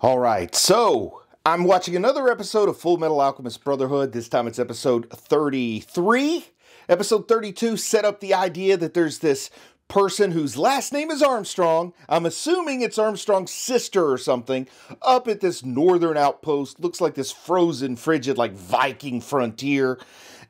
All right, so I'm watching another episode of Full Metal Alchemist Brotherhood. This time it's episode 33. Episode 32 set up the idea that there's this person whose last name is Armstrong. I'm assuming it's Armstrong's sister or something, up at this northern outpost. Looks like this frozen, frigid, like Viking frontier.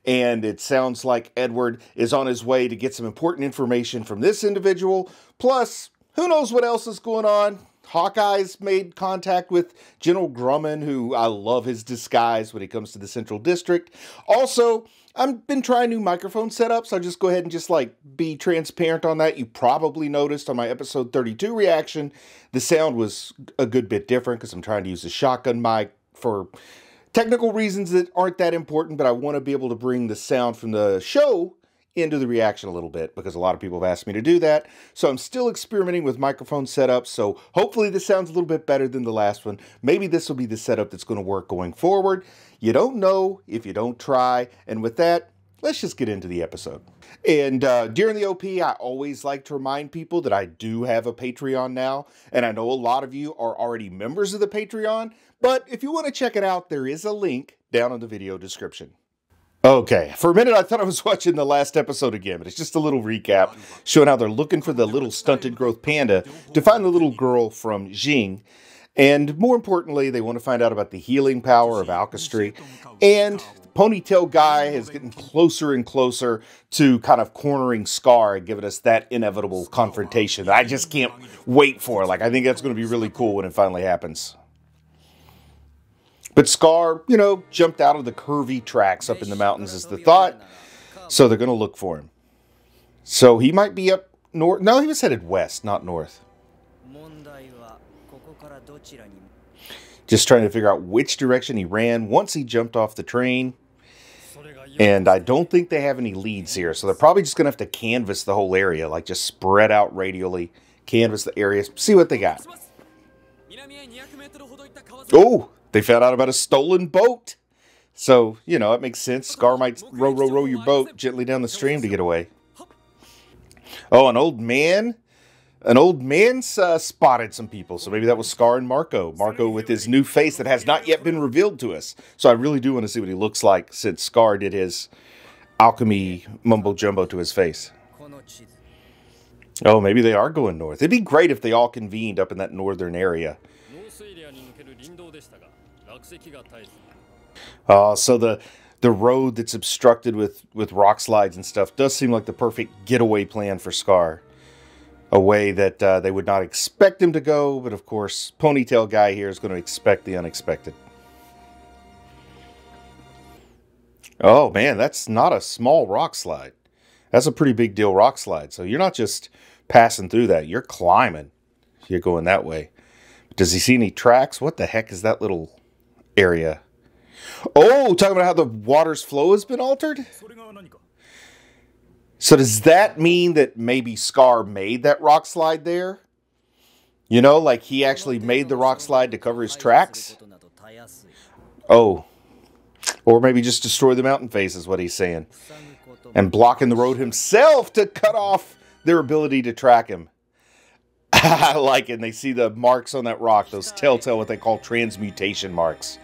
And it sounds like Edward is on his way to get some important information from this individual. Plus, who knows what else is going on? Hawkeye's made contact with General Grumman, who I love his disguise when he comes to the Central District. Also, I've been trying new microphone setups. I'll just go ahead and just be transparent on that. You probably noticed on my episode 32 reaction, the sound was a good bit different because I'm trying to use a shotgun mic for technical reasons that aren't that important, but I want to be able to bring the sound from the show into the reaction a little bit because a lot of people have asked me to do that. So I'm still experimenting with microphone setups. So hopefully this sounds a little bit better than the last one. Maybe this will be the setup that's going to work going forward. You don't know if you don't try. And with that, let's just get into the episode. And during the OP, I always like to remind people that I do have a Patreon now. And I know a lot of you are already members of the Patreon. But if you want to check it out, there is a link down in the video description. Okay, for a minute I thought I was watching the last episode again, but it's just a little recap showing how they're looking for the little stunted growth panda to find the little girl from Jing. And more importantly, they want to find out about the healing power of alchemy. And the ponytail guy is getting closer and closer to kind of cornering Scar and giving us that inevitable confrontation that I just can't wait for. I think that's going to be really cool when it finally happens. But Scar, jumped out of the curvy tracks up in the mountains is the thought. So they're going to look for him. So he might be up north. No, he was headed west, not north. Just trying to figure out which direction he ran once he jumped off the train. And I don't think they have any leads here. So they're probably just going to have to canvass the whole area. Just spread out radially. Canvass the area. See what they got. Oh! They found out about a stolen boat. So, it makes sense. Scar might row your boat gently down the stream to get away. Oh, an old man? An old man spotted some people. So maybe that was Scar and Marco. Marco with his new face that has not yet been revealed to us. So I really do want to see what he looks like since Scar did his alchemy mumbo-jumbo to his face. Oh, maybe they are going north. It'd be great if they all convened up in that northern area. So the road that's obstructed with rock slides and stuff does seem like the perfect getaway plan for Scar. A way that they would not expect him to go, but of course, Ponytail Guy here is going to expect the unexpected. Oh man, that's not a small rock slide. That's a pretty big deal rock slide. So you're not just passing through that, you're climbing. You're going that way. Does he see any tracks? What the heck is that little area? Oh, talking about how the water's flow has been altered? So does that mean that maybe Scar made that rock slide there? He actually made the rock slide to cover his tracks? Oh. Or maybe just destroy the mountain face is what he's saying. And blocking the road himself to cut off their ability to track him. I like it. And they see the marks on that rock, those telltale what they call transmutation marks.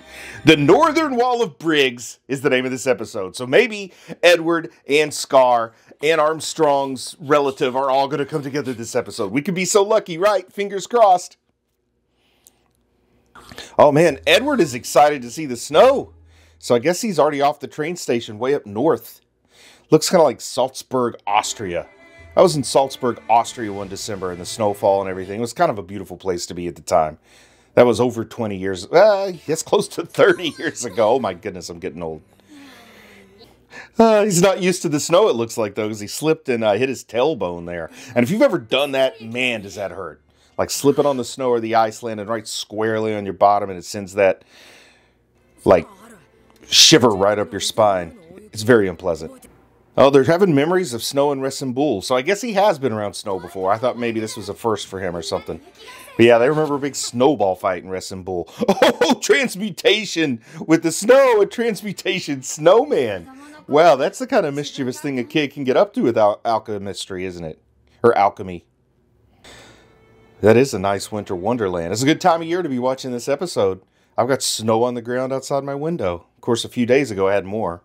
The Northern Wall of Briggs is the name of this episode. So maybe Edward and Scar and Armstrong's relative are all going to come together this episode. We could be so lucky, right? Fingers crossed. Oh man, Edward is excited to see the snow. So I guess he's already off the train station way up north. Looks kind of like Salzburg, Austria. I was in Salzburg, Austria one December, and the snowfall and everything. It was kind of a beautiful place to be at the time. That was over 20 years. It's close to 30 years ago. Oh my goodness, I'm getting old. He's not used to the snow, it looks like, though, because he slipped and hit his tailbone there. And if you've ever done that, man, does that hurt. Slipping on the snow or the ice landing right squarely on your bottom, and it sends that, shiver right up your spine. It's very unpleasant. Oh, they're having memories of snow in Resembul. So I guess he has been around snow before. I thought maybe this was a first for him or something. But yeah, they remember a big snowball fight in Resembul. Oh, transmutation with the snow. A transmutation snowman. Wow, that's the kind of mischievous thing a kid can get up to with alchemistry, isn't it? Or alchemy. That is a nice winter wonderland. It's a good time of year to be watching this episode. I've got snow on the ground outside my window. Of course, a few days ago I had more.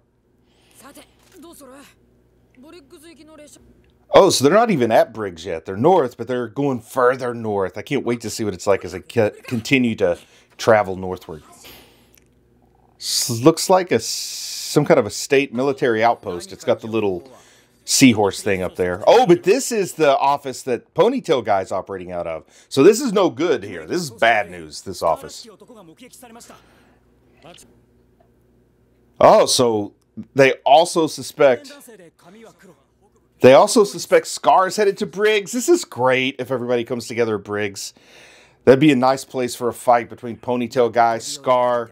Oh, so they're not even at Briggs yet. They're north, but they're going further north. I can't wait to see what it's like as I continue to travel northward. Looks like some kind of a state military outpost. It's got the little seahorse thing up there. Oh, but this is the office that Ponytail Guy's operating out of. So this is no good here. This is bad news, this office. Oh, so they also suspect Scar's headed to Briggs. This is great if everybody comes together at Briggs. That'd be a nice place for a fight between Ponytail Guy, Scar,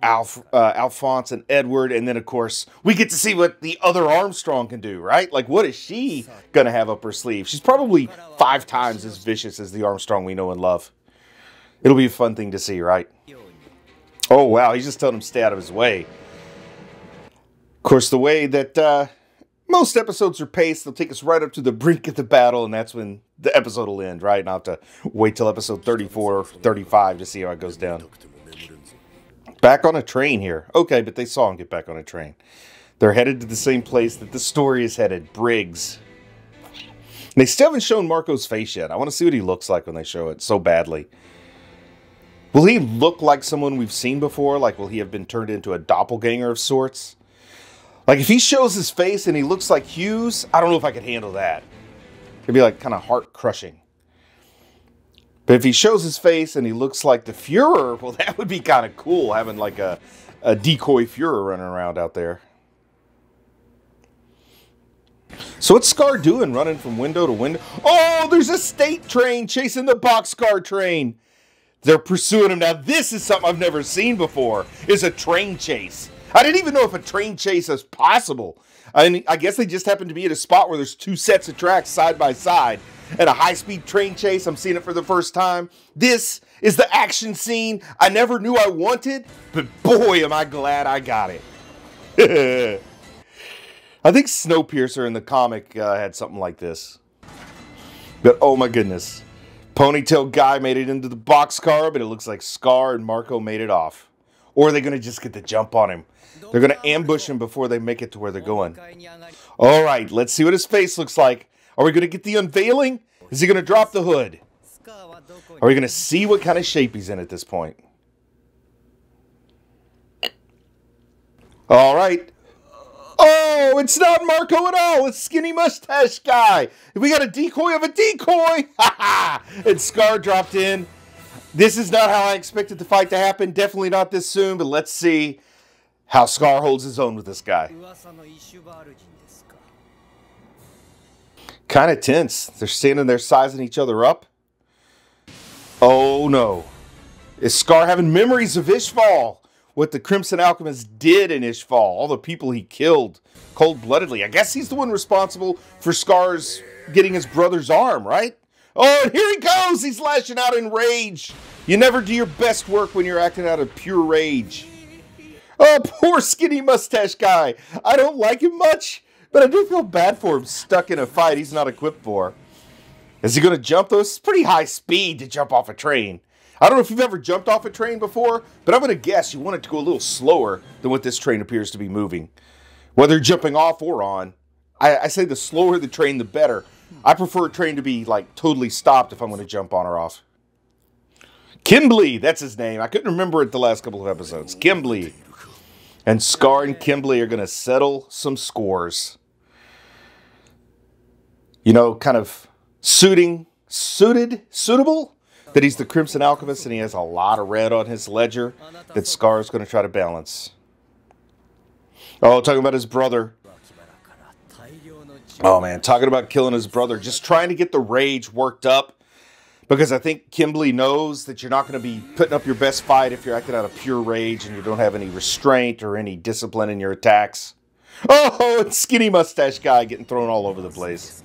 Alphonse, and Edward. And then, of course, we get to see what the other Armstrong can do, right? Like, what is she going to have up her sleeve? She's probably 5 times as vicious as the Armstrong we know and love. It'll be a fun thing to see, right? Oh, wow. He's just telling him to stay out of his way. Of course, the way that most episodes are paced, they'll take us right up to the brink of the battle, and that's when the episode will end, right? And I'll have to wait till episode 34 or 35 to see how it goes down. Back on a train here. Okay, but they saw him get back on a train. They're headed to the same place that the story is headed, Briggs. And they still haven't shown Marco's face yet. I want to see what he looks like when they show it so badly. Will he look like someone we've seen before? Like, will he have been turned into a doppelganger of sorts? Like, if he shows his face and he looks like Hughes, I don't know if I could handle that. It'd be, like, kind of heart-crushing. But if he shows his face and he looks like the Fuhrer, well, that would be kind of cool, having, like, a decoy Fuhrer running around out there. So what's Scar doing, running from window to window? Oh, there's a state train chasing the Boxcar train. They're pursuing him. Now, this is something I've never seen before, is a train chase. I didn't even know if a train chase is possible. I mean, I guess they just happened to be at a spot where there's 2 sets of tracks side by side. And a high-speed train chase, I'm seeing it for the first time. This is the action scene I never knew I wanted, but boy, am I glad I got it. I think Snowpiercer in the comic had something like this. But oh my goodness. Ponytail Guy made it into the boxcar, but it looks like Scar and Marco made it off. Or are they going to just get the jump on him? They're going to ambush him before they make it to where they're going. All right, let's see what his face looks like. Are we going to get the unveiling? Is he going to drop the hood? Are we going to see what kind of shape he's in at this point? All right. Oh, it's not Marco at all. It's Skinny Mustache Guy. We got a decoy of a decoy. Ha ha! And Scar dropped in. This is not how I expected the fight to happen. Definitely not this soon, but let's see how Scar holds his own with this guy. Kind of tense. They're standing there sizing each other up. Oh no. Is Scar having memories of Ishval? What the Crimson Alchemist did in Ishval. All the people he killed cold-bloodedly. I guess he's the one responsible for Scar's getting his brother's arm, right? Oh, and here he goes! He's lashing out in rage. You never do your best work when you're acting out of pure rage. Oh, poor Skinny Mustache Guy. I don't like him much, but I do feel bad for him stuck in a fight he's not equipped for. Is he going to jump though? It's pretty high speed to jump off a train. I don't know if you've ever jumped off a train before, but I'm going to guess you want it to go a little slower than what this train appears to be moving. Whether jumping off or on, I say the slower the train, the better. I prefer a train to be, like, totally stopped if I'm going to jump on or off. Kimblee, that's his name. I couldn't remember it the last couple of episodes. Kimblee. And Scar and Kimblee are going to settle some scores. You know, kind of suitable? That he's the Crimson Alchemist and he has a lot of red on his ledger that Scar's going to try to balance. Oh, talking about his brother. Oh, man, talking about killing his brother. Just trying to get the rage worked up. Because I think Kimblee knows that you're not going to be putting up your best fight if you're acting out of pure rage and you don't have any restraint or any discipline in your attacks. Oh, and Skinny Mustache Guy getting thrown all over the place.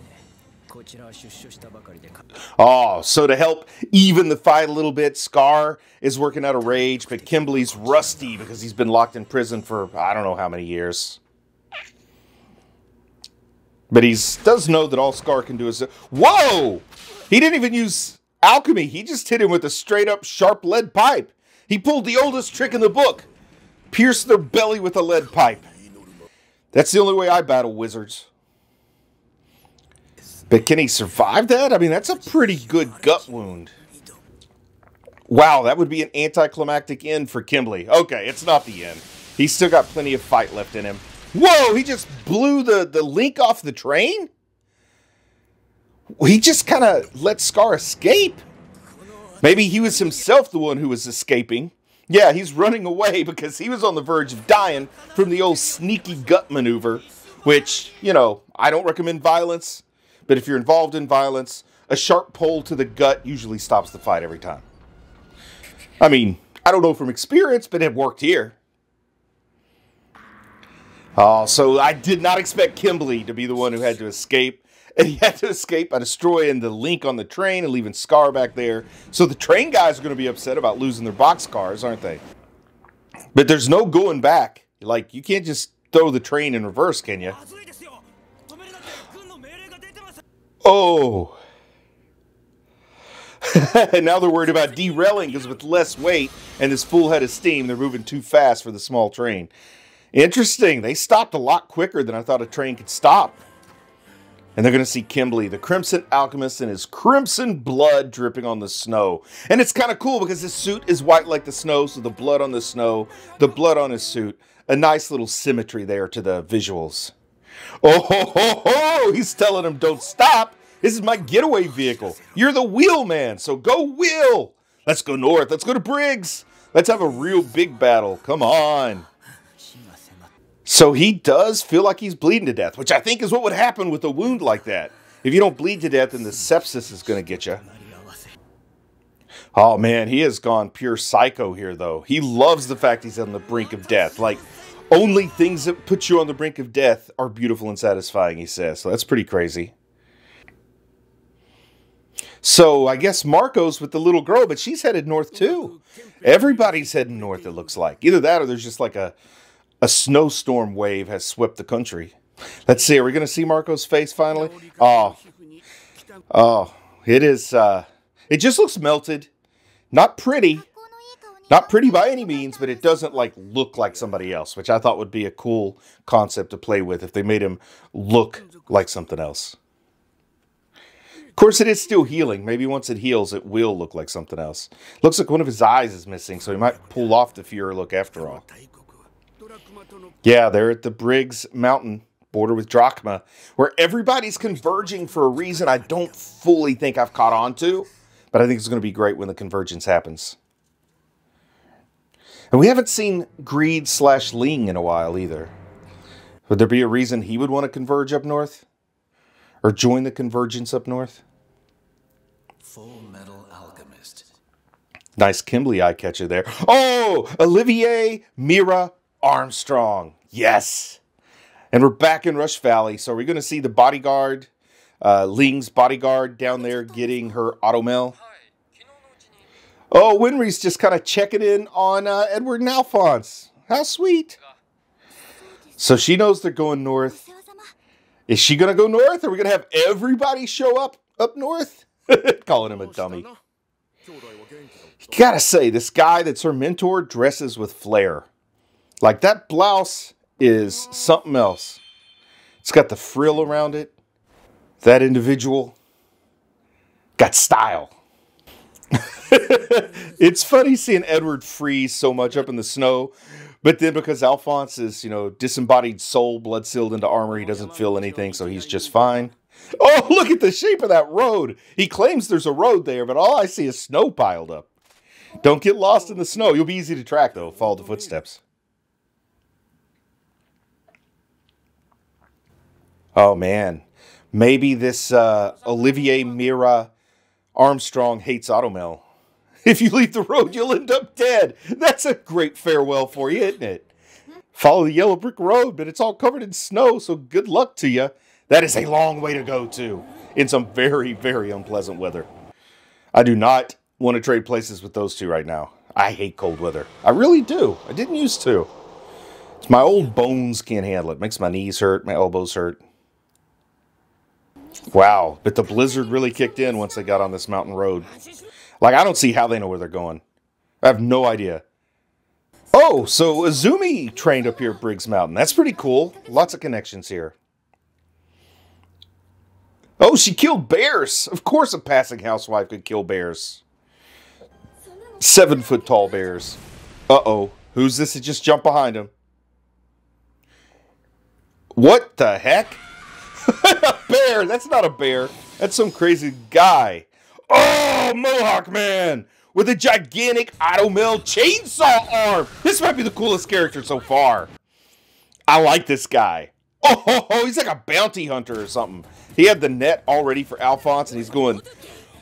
Oh, so to help even the fight a little bit, Scar is working out of rage, but Kimblee's rusty because he's been locked in prison for I don't know how many years. But he does know that all Scar can do is... Whoa! He didn't even use Alchemy, he just hit him with a straight up sharp lead pipe. He pulled the oldest trick in the book. Pierce their belly with a lead pipe. That's the only way I battle wizards. But can he survive that? I mean, that's a pretty good gut wound. Wow, that would be an anticlimactic end for Kimblee. Okay, it's not the end. He's still got plenty of fight left in him. Whoa, he just blew the link off the train? He just kind of let Scar escape. Maybe he was himself the one who was escaping. Yeah, he's running away because he was on the verge of dying from the old sneaky gut maneuver, which, you know, I don't recommend violence, but if you're involved in violence, a sharp pole to the gut usually stops the fight every time. I mean, I don't know from experience, but it worked here. Oh, so I did not expect Kimblee to be the one who had to escape. And he had to escape by destroying the link on the train and leaving Scar back there. So the train guys are going to be upset about losing their boxcars, aren't they? But there's no going back. Like, you can't just throw the train in reverse, can you? Oh. Now they're worried about derailing because with less weight and this full head of steam, they're moving too fast for the small train. Interesting. They stopped a lot quicker than I thought a train could stop. And they're going to see Kimblee, the Crimson Alchemist, and his crimson blood dripping on the snow. And it's kind of cool because his suit is white like the snow, so the blood on the snow, the blood on his suit. A nice little symmetry there to the visuals. Oh, ho, ho, ho! He's telling him, don't stop. This is my getaway vehicle. You're the wheel man, so go wheel. Let's go north. Let's go to Briggs. Let's have a real big battle. Come on. So he does feel like he's bleeding to death, which I think is what would happen with a wound like that. If you don't bleed to death, then the sepsis is going to get you. Oh, man, he has gone pure psycho here, though. He loves the fact he's on the brink of death. Like, only things that put you on the brink of death are beautiful and satisfying, he says. So that's pretty crazy. So I guess Marco's with the little girl, but she's headed north, too. Everybody's heading north, it looks like. Either that or there's just like a snowstorm wave has swept the country. Let's see. Are we going to see Marco's face finally? Oh, it is. It just looks melted. Not pretty. Not pretty by any means, but it doesn't like look like somebody else, which I thought would be a cool concept to play with if they made him look like something else. Of course, it is still healing. Maybe once it heals, it will look like something else. Looks like one of his eyes is missing, so he might pull off the Fuhrer look after all. Yeah, they're at the Briggs Mountain, border with Drachma, where everybody's converging for a reason I don't fully think I've caught on to, but I think it's going to be great when the convergence happens. And we haven't seen Greed/Ling in a while either. Would there be a reason he would want to converge up north? Or join the convergence up north? Full Metal Alchemist. Nice Kimblee eye catcher there. Oh! Olivier Mira Armstrong. Yes. And we're back in Rush Valley. So we're going to see the bodyguard, Ling's bodyguard down there getting her automel. Oh, Winry's just kind of checking in on Edward and Alphonse. How sweet. So she knows they're going north. Is she going to go north? Are we going to have everybody show up north? Calling him a dummy. You gotta say, this guy that's her mentor dresses with flair. Like, that blouse is something else. It's got the frill around it. That individual got style. It's funny seeing Edward freeze so much up in the snow. But then because Alphonse is, you know, disembodied soul, blood sealed into armor, he doesn't feel anything, so he's just fine. Oh, look at the shape of that road. He claims there's a road there, but all I see is snow piled up. Don't get lost in the snow. You'll be easy to track, though. Follow the footsteps. Oh, man. Maybe this Olivier Mira Armstrong hates Automel. If you leave the road, you'll end up dead. That's a great farewell for you, isn't it? Follow the yellow brick road, but it's all covered in snow, so good luck to you. That is a long way to go, too, in some very, very unpleasant weather. I do not want to trade places with those two right now. I hate cold weather. I really do. I didn't used to. It's my old bones can't handle it. It makes my knees hurt, my elbows hurt. Wow, but the blizzard really kicked in once they got on this mountain road. Like, I don't see how they know where they're going. I have no idea. Oh, so Azumi trained up here at Briggs Mountain. That's pretty cool. Lots of connections here. Oh, she killed bears. Of course a passing housewife could kill bears. 7-foot tall bears. Uh-oh. Who's this that just jumped behind him? What the heck? A bear! That's not a bear. That's some crazy guy. Oh, Mohawk Man! With a gigantic Automel chainsaw arm! This might be the coolest character so far. I like this guy. Oh, he's like a bounty hunter or something. He had the net all ready for Alphonse, and he's going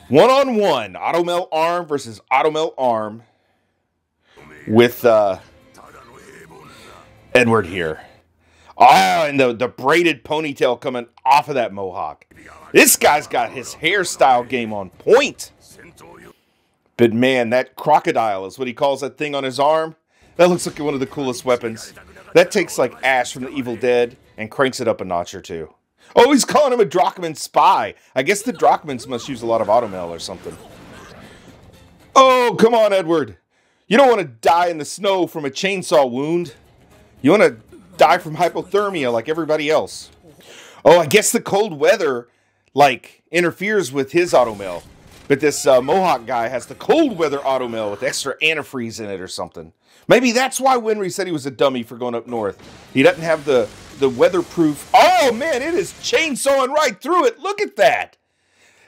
one-on-one. Automel arm versus Automel arm. With Edward here. Oh, and the braided ponytail coming off of that mohawk. This guy's got his hairstyle game on point. But man, that crocodile is what he calls that thing on his arm. That looks like one of the coolest weapons. That takes like Ash from the Evil Dead and cranks it up a notch or two. Oh, he's calling him a Drachman spy. I guess the Drachmans must use a lot of Automel or something. Oh, come on, Edward. You don't want to die in the snow from a chainsaw wound. You want to die from hypothermia like everybody else. Oh, I guess the cold weather, like, interferes with his Automel. But this Mohawk guy has the cold weather Automel with extra antifreeze in it or something. Maybe that's why Winry said he was a dummy for going up north. He doesn't have the weatherproof. Oh, man, it is chainsawing right through it. Look at that.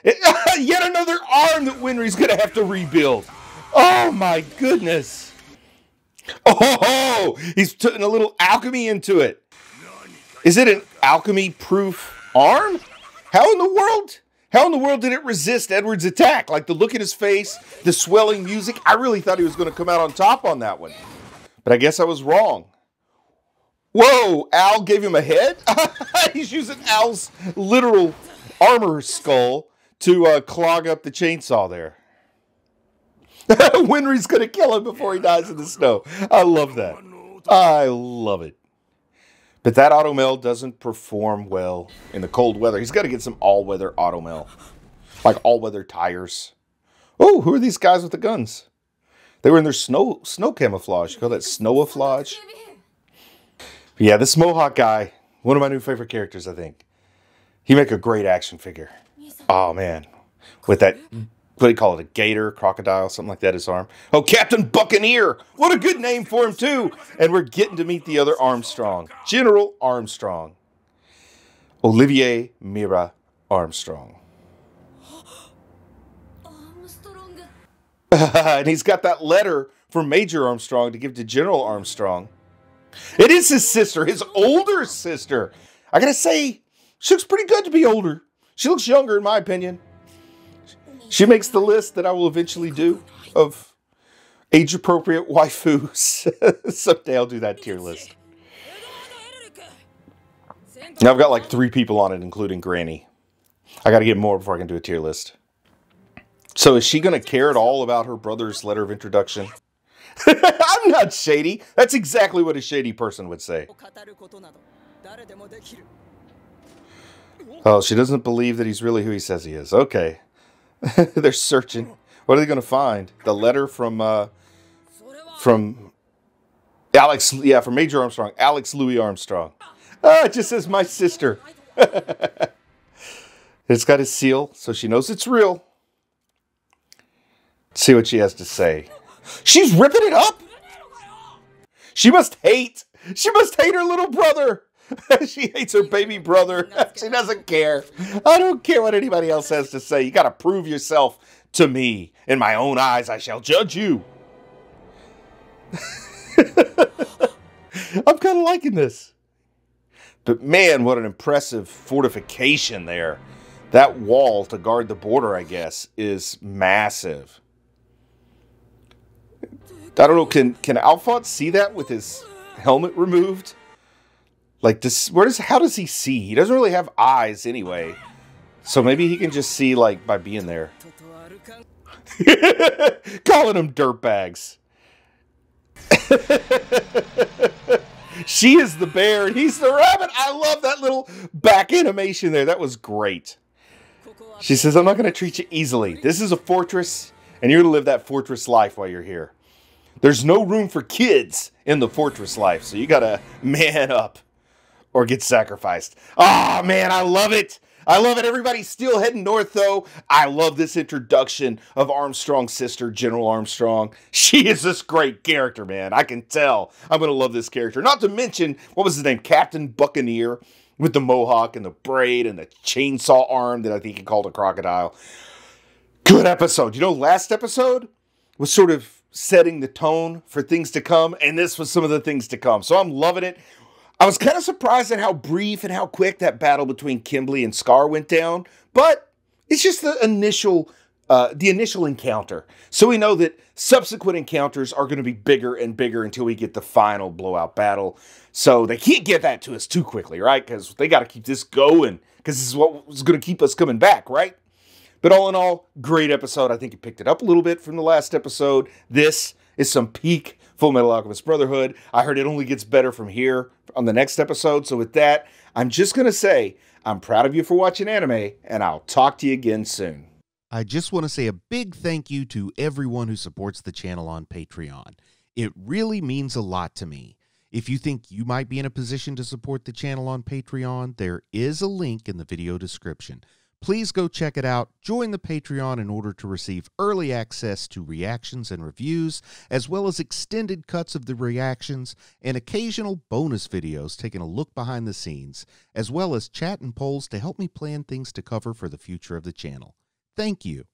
Yet another arm that Winry's going to have to rebuild. Oh, my goodness. Oh, he's putting a little alchemy into it. Is it an alchemy-proof arm? How in the world did it resist Edward's attack? Like the look in his face, the swelling music. I really thought he was going to come out on top on that one. But I guess I was wrong. Whoa, Al gave him a head? He's using Al's literal armor skull to clog up the chainsaw there. Winry's going to kill him before he dies in the snow. I love that. I love it. But that Automel doesn't perform well in the cold weather. He's got to get some all-weather Automel. Like all-weather tires. Oh, who are these guys with the guns? They were in their snow camouflage. You call that snowaflage? Yeah, this Mohawk guy, one of my new favorite characters, I think. He'd make a great action figure. Oh, man. With that, what do you call it, a gator, crocodile, something like that, his arm. Oh, Captain Buccaneer! What a good name for him, too! And we're getting to meet the other Armstrong. General Armstrong. Olivier Mira Armstrong. And he's got that letter from Major Armstrong to give to General Armstrong. It is his sister, his older sister. I gotta say, she looks pretty good to be older. She looks younger, in my opinion. She makes the list that I will eventually do of age-appropriate waifus. Someday I'll do that tier list. Now I've got like 3 people on it, including Granny. I gotta get more before I can do a tier list. So is she gonna care at all about her brother's letter of introduction? I'm not shady. That's exactly what a shady person would say. Oh, she doesn't believe that he's really who he says he is. Okay. They're searching. What are they going to find? The letter from Alex, yeah, from Major Armstrong. Alex Louis Armstrong. Ah, it just says my sister. It's got his seal, so she knows it's real. Let's see what she has to say. She's ripping it up. She must hate her little brother. She hates her baby brother. She doesn't care. I don't care what anybody else has to say. You got to prove yourself to me. In my own eyes, I shall judge you. I'm kind of liking this. But man, what an impressive fortification there. That wall to guard the border, I guess, is massive. I don't know, can Alphonse see that with his helmet removed? Like, how does he see? He doesn't really have eyes anyway. So maybe he can just see, like, by being there. Calling them dirtbags. She is the bear and he's the rabbit. I love that little back animation there. That was great. She says, I'm not going to treat you easily. This is a fortress, and you're going to live that fortress life while you're here. There's no room for kids in the fortress life, so you got to man up or get sacrificed. Ah, man, I love it. I love it. Everybody's still heading north, though. I love this introduction of Armstrong's sister, General Armstrong. She is this great character, man. I can tell. I'm going to love this character. Not to mention, what was his name? Captain Buccaneer with the mohawk and the braid and the chainsaw arm that I think he called a crocodile. Good episode. You know, last episode was sort of setting the tone for things to come, and this was some of the things to come. So I'm loving it. I was kind of surprised at how brief and how quick that battle between Kimblee and Scar went down, but it's just the initial encounter. So we know that subsequent encounters are going to be bigger and bigger until we get the final blowout battle. So they can't get that to us too quickly, right? Because they got to keep this going, because this is what's going to keep us coming back, right? But all in all, great episode. I think it picked it up a little bit from the last episode. This is some peak Full Metal Alchemist Brotherhood. I heard it only gets better from here on the next episode. So with that, I'm just going to say I'm proud of you for watching anime, and I'll talk to you again soon. I just want to say a big thank you to everyone who supports the channel on Patreon. It really means a lot to me. If you think you might be in a position to support the channel on Patreon, there is a link in the video description. Please go check it out. Join the Patreon in order to receive early access to reactions and reviews, as well as extended cuts of the reactions and occasional bonus videos taking a look behind the scenes, as well as chat and polls to help me plan things to cover for the future of the channel. Thank you.